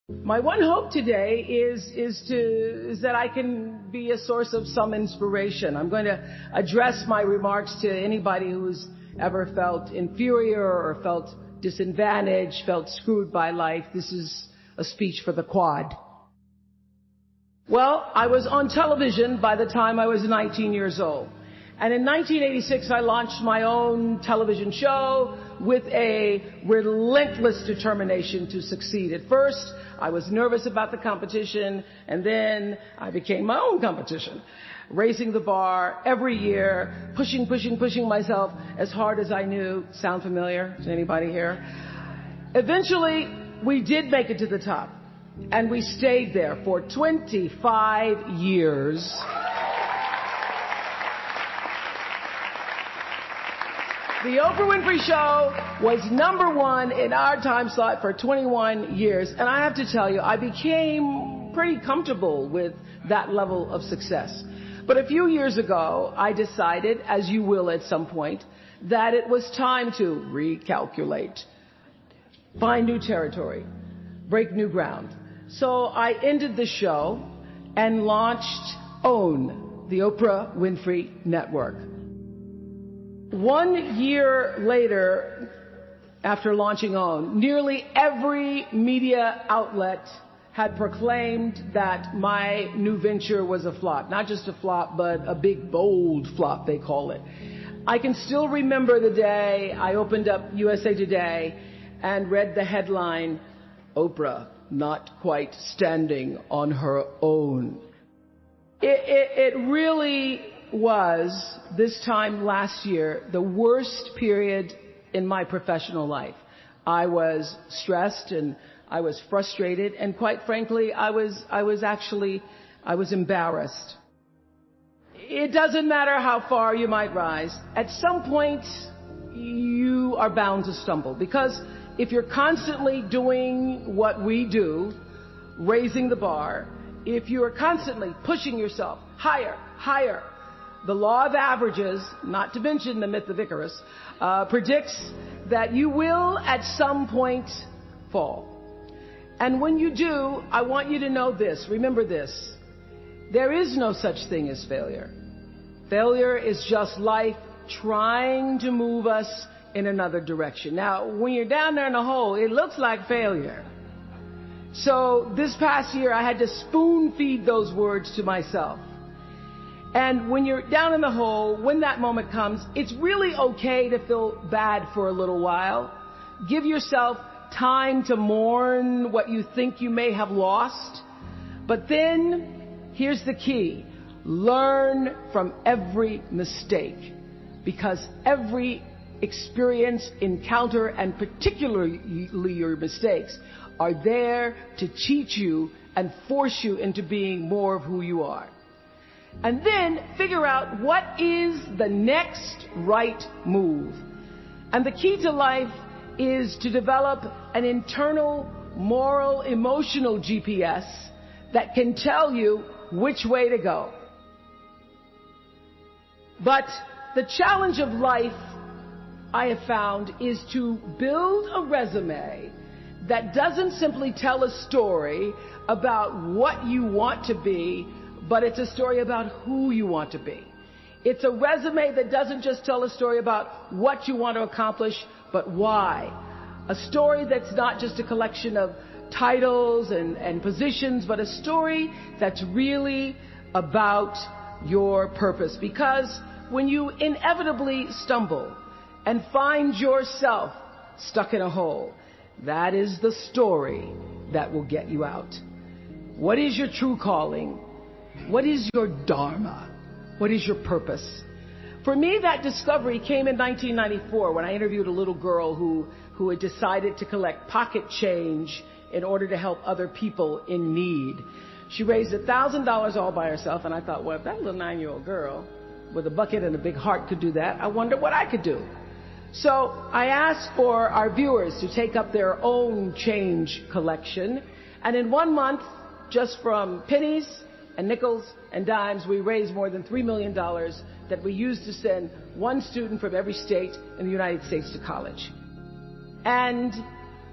My one hope today is that I can be a source of some inspiration. I'm going to address my remarks to anybody who's ever felt inferior or felt disadvantaged, felt screwed by life. This is a speech for the quad. Well, I was on television by the time I was 19 years old. And in 1986, I launched my own television show with a relentless determination to succeed. At first, I was nervous about the competition, and then I became my own competition, raising the bar every year, pushing myself as hard as I knew. Sound familiar to anybody here? Eventually, we did make it to the top, and we stayed there for 25 years. The Oprah Winfrey Show was #1 in our time slot for 21 years. And I have to tell you, I became pretty comfortable with that level of success. But a few years ago, I decided, as you will at some point, that it was time to recalculate, find new territory, break new ground. So I ended the show and launched OWN, the Oprah Winfrey Network. 1 year later, after launching OWN, nearly every media outlet had proclaimed that my new venture was a flop. Not just a flop, but a big, bold flop, they call it. I can still remember the day I opened up USA Today and read the headline, "Oprah not quite standing on her own." It really was, this time last year, the worst period in my professional life. I was stressed and I was frustrated, and quite frankly, I was embarrassed. It doesn't matter how far you might rise. At some point, you are bound to stumble, because if you're constantly doing what we do, raising the bar, if you are constantly pushing yourself higher, the law of averages, not to mention the myth of Icarus, predicts that you will at some point fall. And when you do, I want you to know this, remember this: there is no such thing as failure. Failure is just life trying to move us in another direction. Now, when you're down there in the hole, it looks like failure. So this past year, I had to spoon feed those words to myself. And when you're down in the hole, when that moment comes, it's really okay to feel bad for a little while. Give yourself time to mourn what you think you may have lost. But then, here's the key: learn from every mistake. Because every experience, encounter, and particularly your mistakes, are there to teach you and force you into being more of who you are. And then figure out what is the next right move. And the key to life is to develop an internal, moral, emotional GPS that can tell you which way to go. But the challenge of life, I have found, is to build a resume that doesn't simply tell a story about what you want to be, but it's a story about who you want to be. It's a resume that doesn't just tell a story about what you want to accomplish, but why. A story that's not just a collection of titles and positions, but a story that's really about your purpose. Because when you inevitably stumble and find yourself stuck in a hole, that is the story that will get you out. What is your true calling? What is your dharma? What is your purpose? For me, that discovery came in 1994 when I interviewed a little girl who had decided to collect pocket change in order to help other people in need. She raised $1,000 all by herself, and I thought, well, if that little 9-year-old girl with a bucket and a big heart could do that, I wonder what I could do. So I asked for our viewers to take up their own change collection, and in 1 month, just from pennies and nickels and dimes, we raised more than $3 million that we used to send one student from every state in the United States to college. And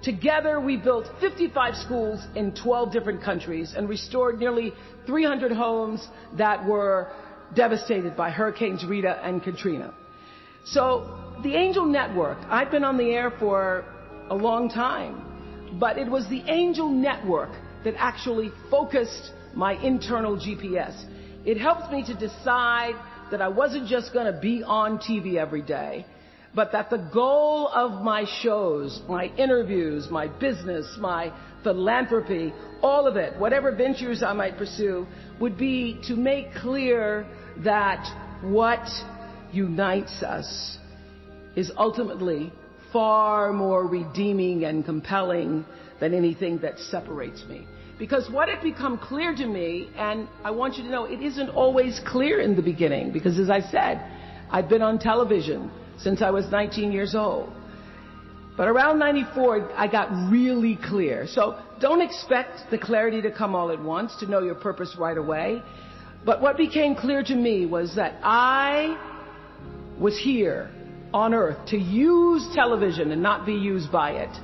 Together, we built 55 schools in 12 different countries and restored nearly 300 homes that were devastated by Hurricanes Rita and Katrina. So the Angel Network, I've been on the air for a long time, but it was the Angel Network that actually focused my internal GPS. It helped me to decide that I wasn't just going to be on TV every day, but that the goal of my shows, my interviews, my business, my philanthropy, all of it, whatever ventures I might pursue, would be to make clear that what unites us is ultimately far more redeeming and compelling than anything that separates me. Because what had become clear to me, and I want you to know, it isn't always clear in the beginning, because as I said, I've been on television since I was 19 years old. But around 94, I got really clear. So don't expect the clarity to come all at once, to know your purpose right away. But what became clear to me was that I was here on earth to use television and not be used by it,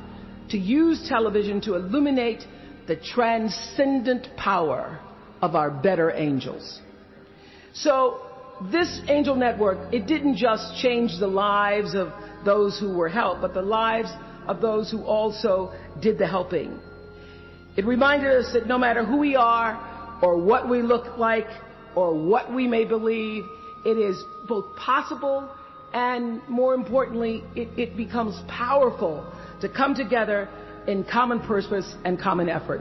to use television to illuminate the transcendent power of our better angels. So this Angel Network, it didn't just change the lives of those who were helped, but the lives of those who also did the helping. It reminded us that no matter who we are, or what we look like, or what we may believe, it is both possible and, more importantly, it becomes powerful to come together in common purpose and common effort.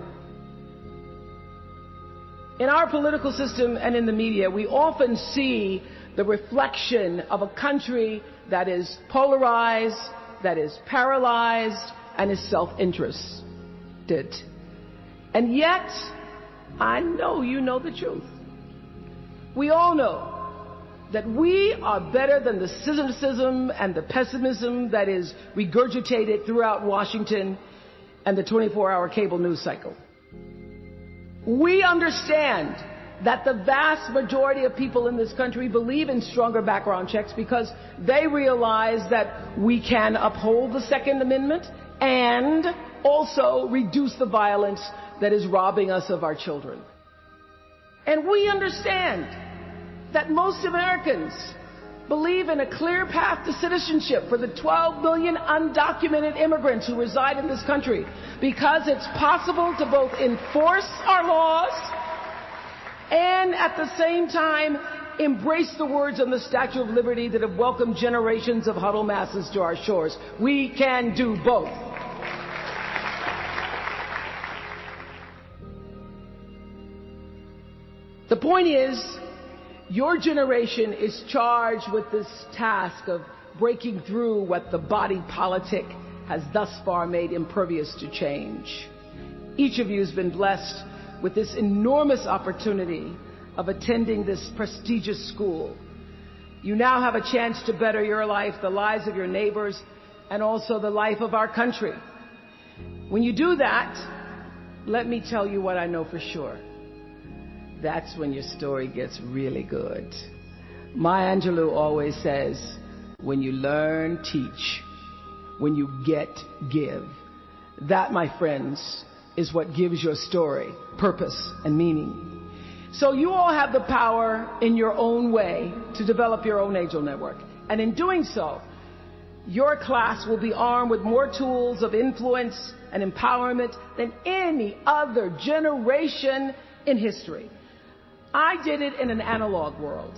In our political system and in the media, we often see the reflection of a country that is polarized, that is paralyzed, and is self-interested. And yet, I know you know the truth. We all know that we are better than the cynicism and the pessimism that is regurgitated throughout Washington and the 24-hour cable news cycle. We understand that the vast majority of people in this country believe in stronger background checks because they realize that we can uphold the Second Amendment and also reduce the violence that is robbing us of our children. And we understand that most Americans believe in a clear path to citizenship for the 12 million undocumented immigrants who reside in this country, because it's possible to both enforce our laws and at the same time embrace the words on the Statue of Liberty that have welcomed generations of huddled masses to our shores. We can do both. The point is, your generation is charged with this task of breaking through what the body politic has thus far made impervious to change. Each of you has been blessed with this enormous opportunity of attending this prestigious school. You now have a chance to better your life, the lives of your neighbors, and also the life of our country. When you do that, let me tell you what I know for sure. That's when your story gets really good. Maya Angelou always says, when you learn, teach. When you get, give. That, my friends, is what gives your story purpose and meaning. So you all have the power in your own way to develop your own Angel Network. And in doing so, your class will be armed with more tools of influence and empowerment than any other generation in history. I did it in an analog world.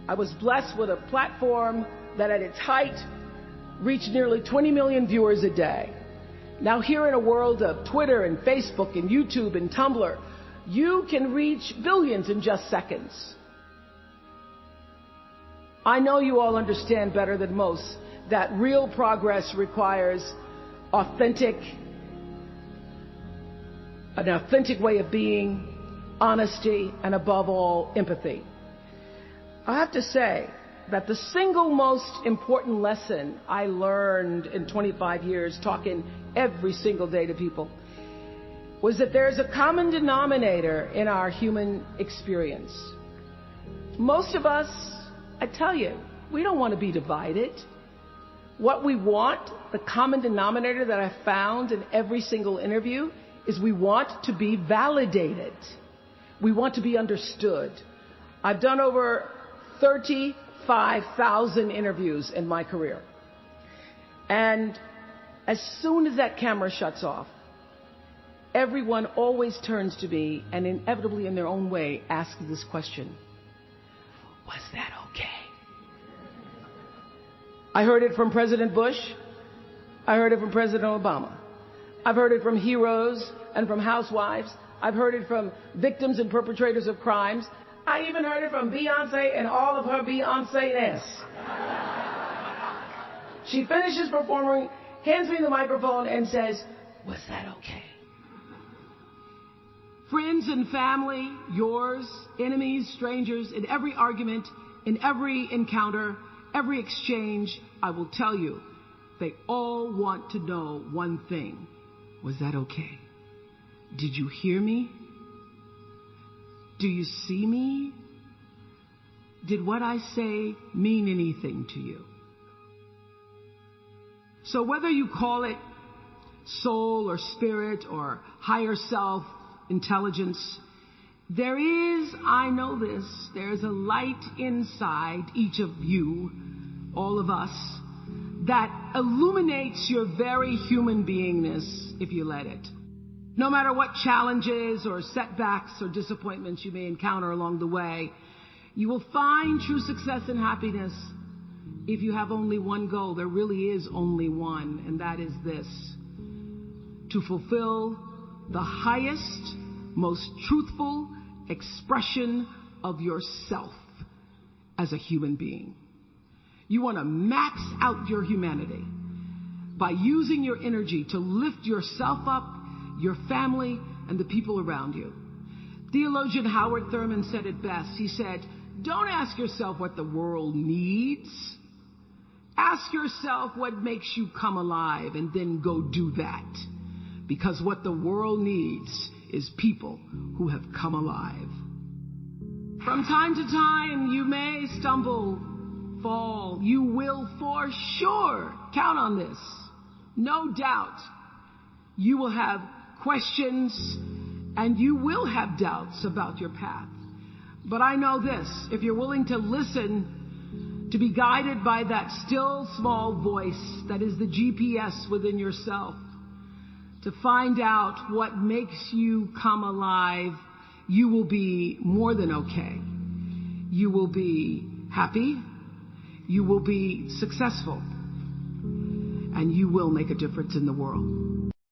I was blessed with a platform that at its height reached nearly 20 million viewers a day. Now here in a world of Twitter and Facebook and YouTube and Tumblr, you can reach billions in just seconds. I know you all understand better than most that real progress requires an authentic way of being, honesty, and above all, empathy. I have to say that the single most important lesson I learned in 25 years talking every single day to people was that there's a common denominator in our human experience. Most of us, I tell you, we don't want to be divided. What we want, the common denominator that I found in every single interview, is we want to be validated. We want to be understood. I've done over 35,000 interviews in my career. And as soon as that camera shuts off, everyone always turns to me and inevitably in their own way asks this question: was that okay? I heard it from President Bush. I heard it from President Obama. I've heard it from heroes and from housewives. I've heard it from victims and perpetrators of crimes. I even heard it from Beyonce and all of her Beyonce-ness. She finishes performing, hands me the microphone and says, was that okay? Friends and family, yours, enemies, strangers, in every argument, in every encounter, every exchange, I will tell you, they all want to know one thing. Was that okay? Did you hear me? Do you see me? Did what I say mean anything to you? So whether you call it soul or spirit or higher self, intelligence, there is, I know this, there's a light inside each of you, all of us, that illuminates your very human beingness if you let it. No matter what challenges or setbacks or disappointments you may encounter along the way, you will find true success and happiness if you have only one goal. There really is only one, and that is this: to fulfill the highest, most truthful expression of yourself as a human being. You want to max out your humanity by using your energy to lift yourself up, your family, and the people around you. Theologian Howard Thurman said it best. He said, don't ask yourself what the world needs. Ask yourself what makes you come alive, and then go do that. Because what the world needs is people who have come alive. From time to time, you may stumble, fall. You will for sure count on this. No doubt. You will have questions and you will have doubts about your path. But I know this: if you're willing to listen, to be guided by that still small voice that is the GPS within yourself, to find out what makes you come alive, you will be more than okay. You will be happy. You will be successful. And you will make a difference in the world.